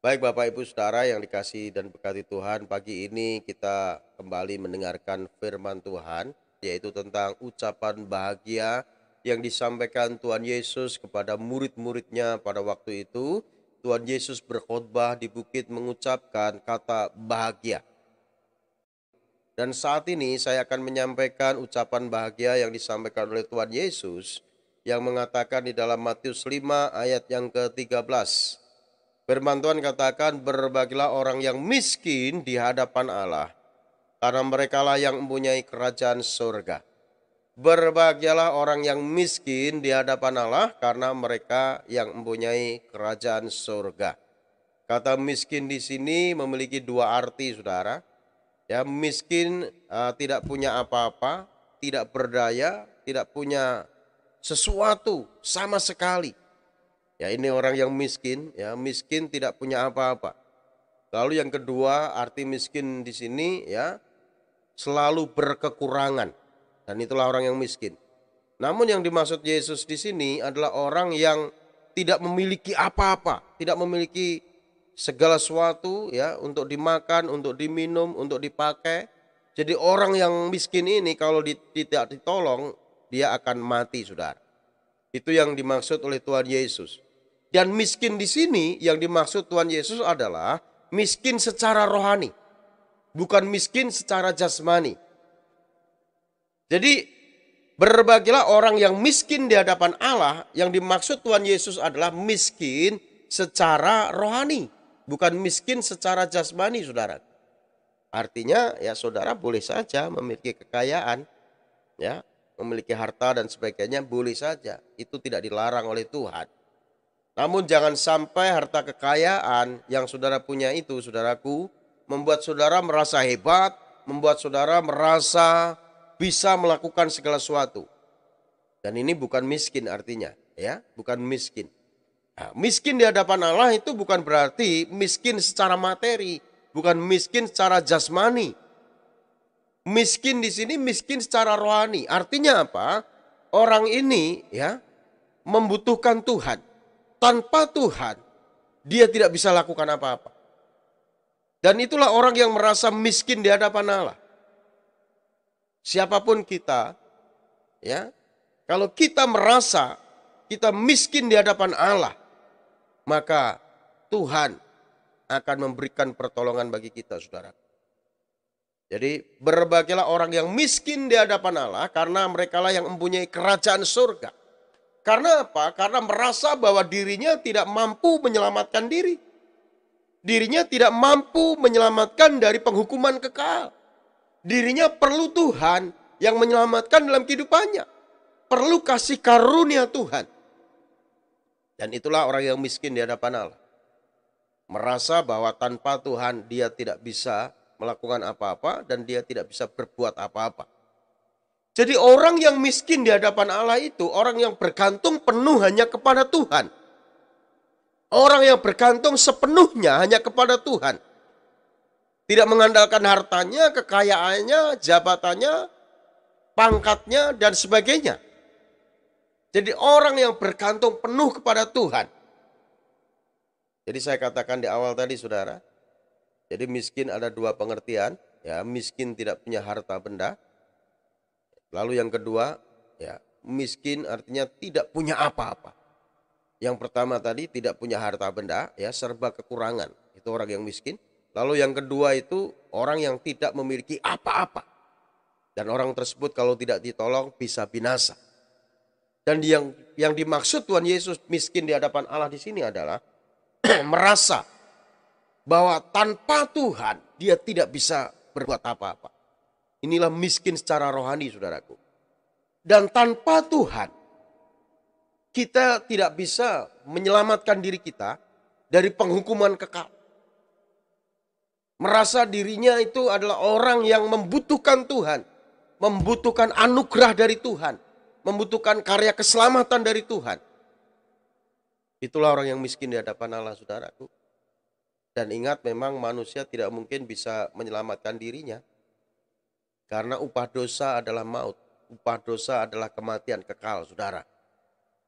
Baik Bapak Ibu Saudara yang dikasihi dan berkati Tuhan, pagi ini kita kembali mendengarkan firman Tuhan, yaitu tentang ucapan bahagia yang disampaikan Tuhan Yesus kepada murid-muridnya pada waktu itu. Tuhan Yesus berkhotbah di bukit mengucapkan kata bahagia. Dan saat ini saya akan menyampaikan ucapan bahagia yang disampaikan oleh Tuhan Yesus yang mengatakan di dalam Matius 5 ayat yang ke-13. Firman Tuhan katakan, berbahagialah orang yang miskin di hadapan Allah, karena merekalah yang mempunyai kerajaan surga. Berbahagialah orang yang miskin di hadapan Allah, karena mereka yang mempunyai kerajaan surga. Kata miskin di sini memiliki dua arti, saudara. Ya, miskin tidak punya apa-apa, tidak berdaya, tidak punya sesuatu sama sekali. Ya, ini orang yang miskin, ya, miskin tidak punya apa-apa. Lalu yang kedua, arti miskin di sini ya selalu berkekurangan. Dan itulah orang yang miskin. Namun yang dimaksud Yesus di sini adalah orang yang tidak memiliki apa-apa, tidak memiliki segala sesuatu ya untuk dimakan, untuk diminum, untuk dipakai. Jadi orang yang miskin ini kalau tidak ditolong, dia akan mati, Saudara. Itu yang dimaksud oleh Tuhan Yesus. Dan miskin di sini yang dimaksud Tuhan Yesus adalah miskin secara rohani, bukan miskin secara jasmani. Jadi berbahagialah orang yang miskin di hadapan Allah, yang dimaksud Tuhan Yesus adalah miskin secara rohani, bukan miskin secara jasmani, saudara. Artinya ya saudara boleh saja memiliki kekayaan, ya, memiliki harta dan sebagainya boleh saja. Itu tidak dilarang oleh Tuhan. Namun jangan sampai harta kekayaan yang saudara punya itu, saudaraku, membuat saudara merasa hebat, membuat saudara merasa bisa melakukan segala sesuatu. Dan ini bukan miskin artinya, ya, bukan miskin. Nah, miskin di hadapan Allah itu bukan berarti miskin secara materi, bukan miskin secara jasmani. Miskin di sini miskin secara rohani. Artinya apa? Orang ini ya membutuhkan Tuhan. Tanpa Tuhan, dia tidak bisa lakukan apa-apa. Dan itulah orang yang merasa miskin di hadapan Allah. Siapapun kita, ya, kalau kita merasa kita miskin di hadapan Allah, maka Tuhan akan memberikan pertolongan bagi kita, saudara. Jadi berbahagialah orang yang miskin di hadapan Allah, karena merekalah yang mempunyai kerajaan surga. Karena apa? Karena merasa bahwa dirinya tidak mampu menyelamatkan diri. Dirinya tidak mampu menyelamatkan dari penghukuman kekal. Dirinya perlu Tuhan yang menyelamatkan dalam kehidupannya. Perlu kasih karunia Tuhan. Dan itulah orang yang miskin di hadapan Allah. Merasa bahwa tanpa Tuhan dia tidak bisa melakukan apa-apa dan dia tidak bisa berbuat apa-apa. Jadi orang yang miskin di hadapan Allah itu orang yang bergantung penuh hanya kepada Tuhan. Orang yang bergantung sepenuhnya hanya kepada Tuhan. Tidak mengandalkan hartanya, kekayaannya, jabatannya, pangkatnya, dan sebagainya. Jadi orang yang bergantung penuh kepada Tuhan. Jadi saya katakan di awal tadi, saudara. Jadi miskin ada dua pengertian. Ya, miskin tidak punya harta benda. Lalu yang kedua, ya, miskin artinya tidak punya apa-apa. Yang pertama tadi tidak punya harta benda, ya, serba kekurangan. Itu orang yang miskin. Lalu yang kedua itu orang yang tidak memiliki apa-apa. Dan orang tersebut kalau tidak ditolong bisa binasa. Dan yang dimaksud Tuhan Yesus miskin di hadapan Allah di sini adalah merasa bahwa tanpa Tuhan dia tidak bisa berbuat apa-apa. Inilah miskin secara rohani, saudaraku. Dan tanpa Tuhan, kita tidak bisa menyelamatkan diri kita dari penghukuman kekal. Merasa dirinya itu adalah orang yang membutuhkan Tuhan. Membutuhkan anugerah dari Tuhan. Membutuhkan karya keselamatan dari Tuhan. Itulah orang yang miskin di hadapan Allah, saudaraku. Dan ingat, memang manusia tidak mungkin bisa menyelamatkan dirinya. Karena upah dosa adalah maut. Upah dosa adalah kematian kekal, saudara.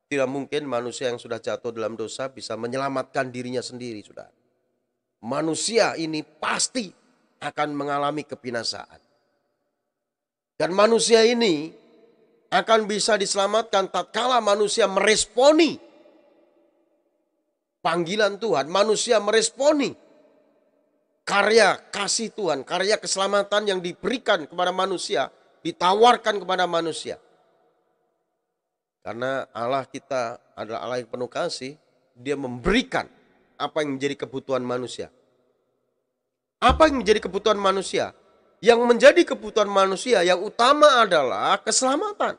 Tidak mungkin manusia yang sudah jatuh dalam dosa bisa menyelamatkan dirinya sendiri, saudara. manusia ini pasti akan mengalami kebinasaan. Dan manusia ini akan bisa diselamatkan tatkala manusia meresponi panggilan Tuhan, manusia meresponi karya kasih Tuhan, karya keselamatan yang diberikan kepada manusia, ditawarkan kepada manusia. Karena Allah kita adalah Allah yang penuh kasih, Dia memberikan apa yang menjadi kebutuhan manusia. Apa yang menjadi kebutuhan manusia? Yang menjadi kebutuhan manusia yang utama adalah keselamatan.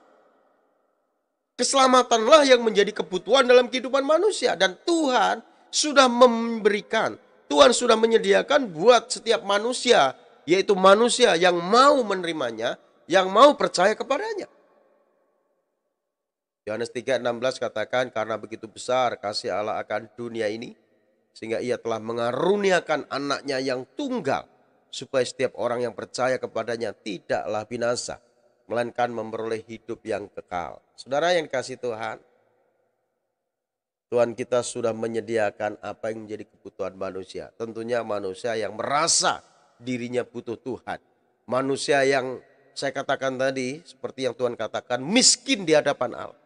Keselamatanlah yang menjadi kebutuhan dalam kehidupan manusia. Dan Tuhan sudah memberikan, Tuhan sudah menyediakan buat setiap manusia, yaitu manusia yang mau menerimanya, yang mau percaya kepadanya. Yohanes 3:16 katakan, karena begitu besar kasih Allah akan dunia ini, sehingga Ia telah mengaruniakan anaknya yang tunggal, supaya setiap orang yang percaya kepadanya tidaklah binasa, melainkan memperoleh hidup yang kekal. Saudara yang dikasihi Tuhan, Tuhan kita sudah menyediakan apa yang menjadi kebutuhan manusia. Tentunya manusia yang merasa dirinya butuh Tuhan. Manusia yang saya katakan tadi, seperti yang Tuhan katakan, miskin di hadapan Allah.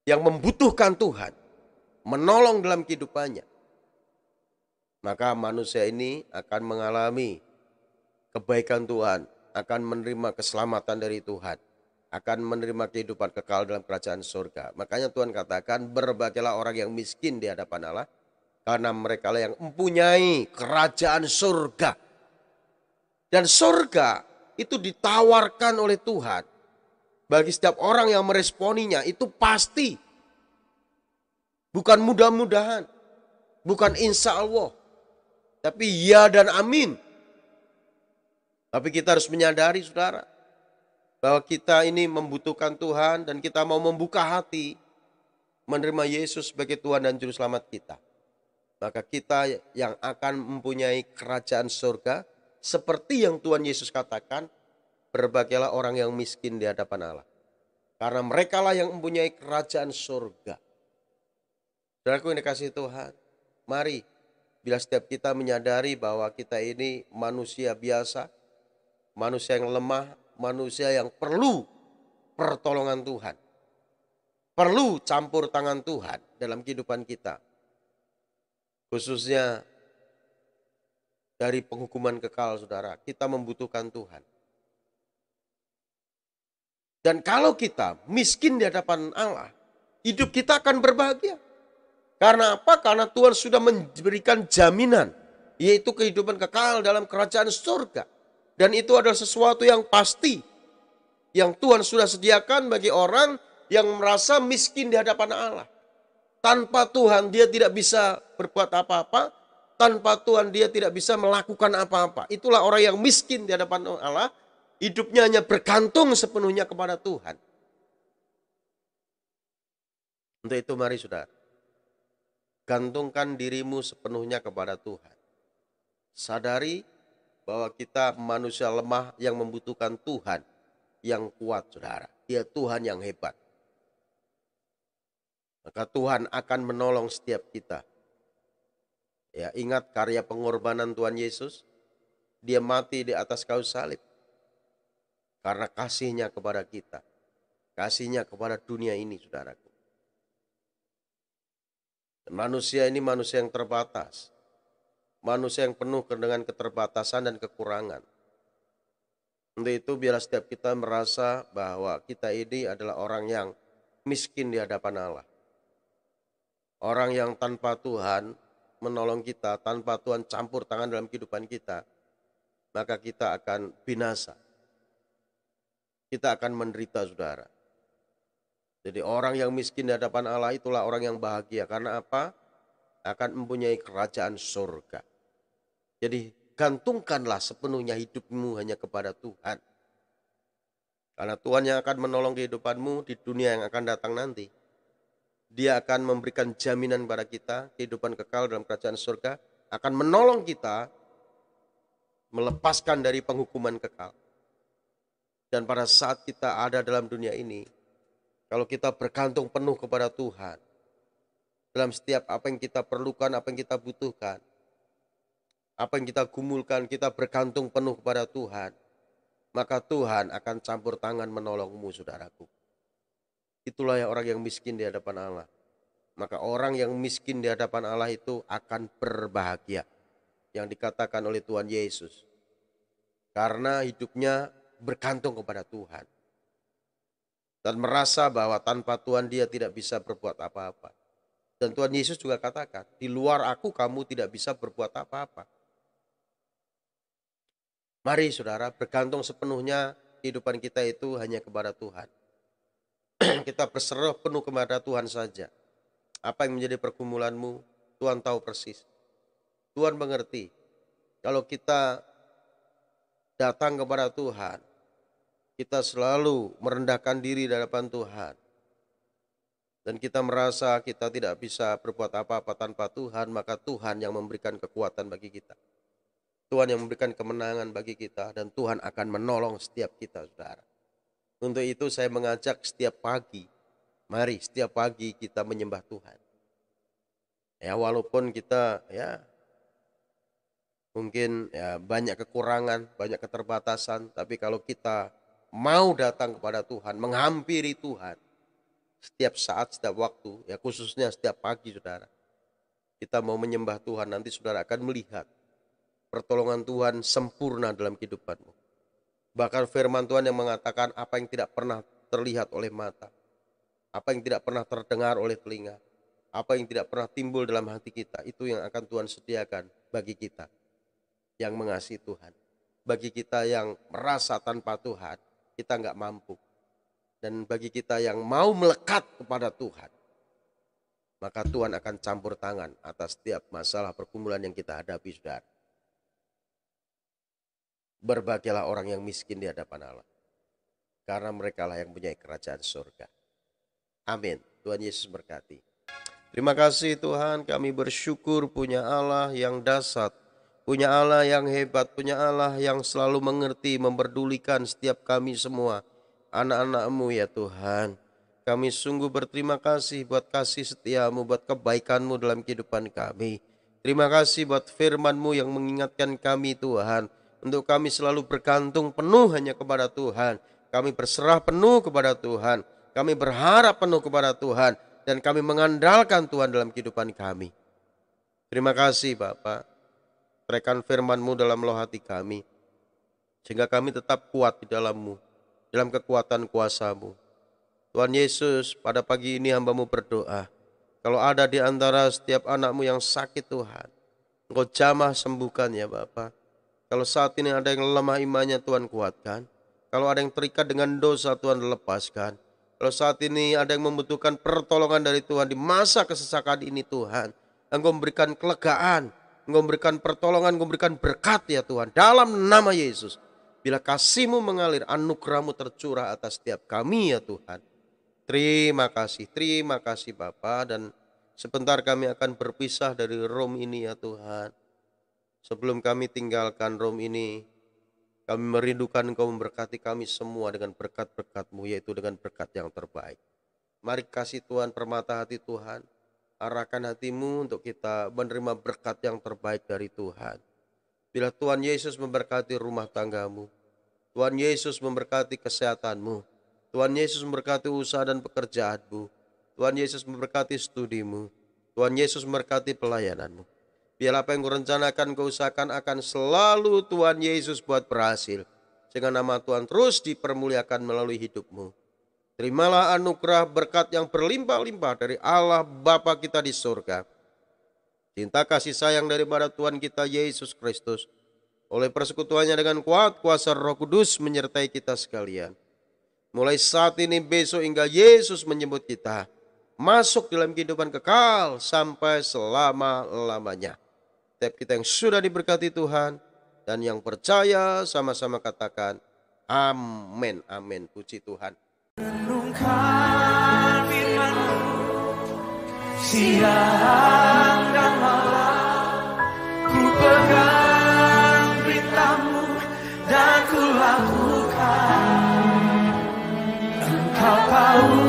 Yang membutuhkan Tuhan, menolong dalam kehidupannya. Maka manusia ini akan mengalami kebaikan Tuhan, akan menerima keselamatan dari Tuhan, akan menerima kehidupan kekal dalam kerajaan surga. Makanya Tuhan katakan, berbahagialah orang yang miskin di hadapan Allah, karena mereka lah yang mempunyai kerajaan surga. Dan surga itu ditawarkan oleh Tuhan bagi setiap orang yang meresponinya. Itu pasti, bukan mudah-mudahan, bukan insya Allah, tapi ya dan amin. Tapi kita harus menyadari, saudara, bahwa kita ini membutuhkan Tuhan dan kita mau membuka hati menerima Yesus sebagai Tuhan dan Juru Selamat kita. Maka kita yang akan mempunyai kerajaan surga, seperti yang Tuhan Yesus katakan, berbahagialah orang yang miskin di hadapan Allah, karena merekalah yang mempunyai kerajaan surga. Saudaraku yang dikasihi Tuhan, mari bila setiap kita menyadari bahwa kita ini manusia biasa, manusia yang lemah, manusia yang perlu pertolongan Tuhan, perlu campur tangan Tuhan dalam kehidupan kita, khususnya dari penghukuman kekal, saudara, kita membutuhkan Tuhan. Dan kalau kita miskin di hadapan Allah, hidup kita akan berbahagia. Karena apa? Karena Tuhan sudah memberikan jaminan, yaitu kehidupan kekal dalam kerajaan surga. Dan itu adalah sesuatu yang pasti, yang Tuhan sudah sediakan bagi orang yang merasa miskin di hadapan Allah. Tanpa Tuhan dia tidak bisa berbuat apa-apa, tanpa Tuhan dia tidak bisa melakukan apa-apa. Itulah orang yang miskin di hadapan Allah, hidupnya hanya bergantung sepenuhnya kepada Tuhan. Untuk itu mari saudara, gantungkan dirimu sepenuhnya kepada Tuhan. Sadari bahwa kita manusia lemah yang membutuhkan Tuhan yang kuat, saudara. Dia Tuhan yang hebat. Maka Tuhan akan menolong setiap kita. Ya, ingat karya pengorbanan Tuhan Yesus. Dia mati di atas kayu salib. Karena kasihnya kepada kita. Kasihnya kepada dunia ini, saudaraku. Manusia ini manusia yang terbatas. Manusia yang penuh dengan keterbatasan dan kekurangan. Untuk itu biarlah setiap kita merasa bahwa kita ini adalah orang yang miskin di hadapan Allah. Orang yang tanpa Tuhan menolong kita, tanpa Tuhan campur tangan dalam kehidupan kita, maka kita akan binasa. Kita akan menderita, saudara. Jadi orang yang miskin di hadapan Allah itulah orang yang bahagia. Karena apa? Akan mempunyai kerajaan surga. Jadi gantungkanlah sepenuhnya hidupmu hanya kepada Tuhan. Karena Tuhan yang akan menolong kehidupanmu di dunia yang akan datang nanti. Dia akan memberikan jaminan kepada kita, kehidupan kekal dalam kerajaan surga. Akan menolong kita melepaskan dari penghukuman kekal. Dan pada saat kita ada dalam dunia ini, kalau kita bergantung penuh kepada Tuhan, dalam setiap apa yang kita perlukan, apa yang kita butuhkan, apa yang kita gumulkan, kita bergantung penuh kepada Tuhan, maka Tuhan akan campur tangan menolongmu, saudaraku. Itulah yang orang yang miskin di hadapan Allah. Maka orang yang miskin di hadapan Allah itu akan berbahagia, yang dikatakan oleh Tuhan Yesus. Karena hidupnya bergantung kepada Tuhan. Dan merasa bahwa tanpa Tuhan dia tidak bisa berbuat apa-apa. Dan Tuhan Yesus juga katakan, di luar aku kamu tidak bisa berbuat apa-apa. Mari saudara, bergantung sepenuhnya kehidupan kita itu hanya kepada Tuhan. Kita berserah penuh kepada Tuhan saja. Apa yang menjadi pergumulanmu, Tuhan tahu persis. Tuhan mengerti. Kalau kita datang kepada Tuhan, kita selalu merendahkan diri di hadapan Tuhan. Dan kita merasa kita tidak bisa berbuat apa-apa tanpa Tuhan, maka Tuhan yang memberikan kekuatan bagi kita. Tuhan yang memberikan kemenangan bagi kita, dan Tuhan akan menolong setiap kita, saudara. Untuk itu saya mengajak setiap pagi, mari setiap pagi kita menyembah Tuhan. Ya, walaupun kita mungkin banyak kekurangan, banyak keterbatasan, tapi kalau kita mau datang kepada Tuhan, menghampiri Tuhan setiap saat, setiap waktu, ya khususnya setiap pagi, saudara, kita mau menyembah Tuhan, nanti saudara akan melihat pertolongan Tuhan sempurna dalam kehidupanmu. Bahkan firman Tuhan yang mengatakan apa yang tidak pernah terlihat oleh mata, apa yang tidak pernah terdengar oleh telinga, apa yang tidak pernah timbul dalam hati kita, itu yang akan Tuhan sediakan bagi kita yang mengasihi Tuhan. Bagi kita yang merasa tanpa Tuhan, kita nggak mampu. Dan bagi kita yang mau melekat kepada Tuhan, maka Tuhan akan campur tangan atas setiap masalah pergumulan yang kita hadapi, saudara. Berbahagialah orang yang miskin di hadapan Allah, karena merekalah yang punya kerajaan surga. Amin. Tuhan Yesus berkati. Terima kasih Tuhan, kami bersyukur punya Allah yang dahsyat, punya Allah yang hebat, punya Allah yang selalu mengerti, memperdulikan setiap kami semua, anak-anak-Mu ya Tuhan. Kami sungguh berterima kasih buat kasih setia-Mu, buat kebaikan-Mu dalam kehidupan kami. Terima kasih buat firman-Mu yang mengingatkan kami Tuhan, untuk kami selalu bergantung penuh hanya kepada Tuhan. Kami berserah penuh kepada Tuhan. Kami berharap penuh kepada Tuhan. Dan kami mengandalkan Tuhan dalam kehidupan kami. Terima kasih Bapak. Teraikan firman-Mu dalam loh hati kami. Sehingga kami tetap kuat di dalam-Mu, dalam kekuatan kuasa-Mu. Tuhan Yesus, pada pagi ini hamba-Mu berdoa. Kalau ada di antara setiap anak-Mu yang sakit Tuhan, Engkau jamah sembuhkan ya Bapak. Kalau saat ini ada yang lemah imannya, Tuhan kuatkan. Kalau ada yang terikat dengan dosa, Tuhan lepaskan. Kalau saat ini ada yang membutuhkan pertolongan dari Tuhan di masa kesesakan ini Tuhan, Engkau memberikan kelegaan, Engkau memberikan pertolongan, Engkau memberikan berkat ya Tuhan. Dalam nama Yesus, bila kasih-Mu mengalir, anugerah-Mu tercurah atas setiap kami ya Tuhan. Terima kasih Bapa. Dan sebentar kami akan berpisah dari room ini ya Tuhan. Sebelum kami tinggalkan room ini, kami merindukan Engkau memberkati kami semua dengan berkat-berkat-Mu, yaitu dengan berkat yang terbaik. Mari kasih Tuhan permata hati Tuhan, arahkan hatimu untuk kita menerima berkat yang terbaik dari Tuhan. Bila Tuhan Yesus memberkati rumah tanggamu, Tuhan Yesus memberkati kesehatanmu, Tuhan Yesus memberkati usaha dan pekerjaanmu, Tuhan Yesus memberkati studimu, Tuhan Yesus memberkati pelayananmu. Biarlah apa yang kau rencanakan, kau usahakan akan selalu Tuhan Yesus buat berhasil. Sehingga nama Tuhan terus dipermuliakan melalui hidupmu. Terimalah anugerah berkat yang berlimpah-limpah dari Allah Bapa kita di surga. Cinta kasih sayang daripada Tuhan kita Yesus Kristus, oleh persekutuannya dengan kuat kuasa Roh Kudus menyertai kita sekalian. Mulai saat ini, besok hingga Yesus menjemput kita, masuk dalam kehidupan kekal sampai selama-lamanya. Setiap kita yang sudah diberkati Tuhan dan yang percaya sama-sama katakan amin, amin. Puji Tuhan. Renungkan firman-Mu siang dan malam, ku pegang berita-Mu dan ku lakukan. Engkau tahu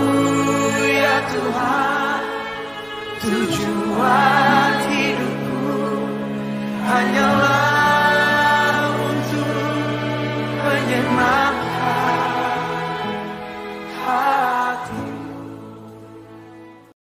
ya Tuhan, tujuan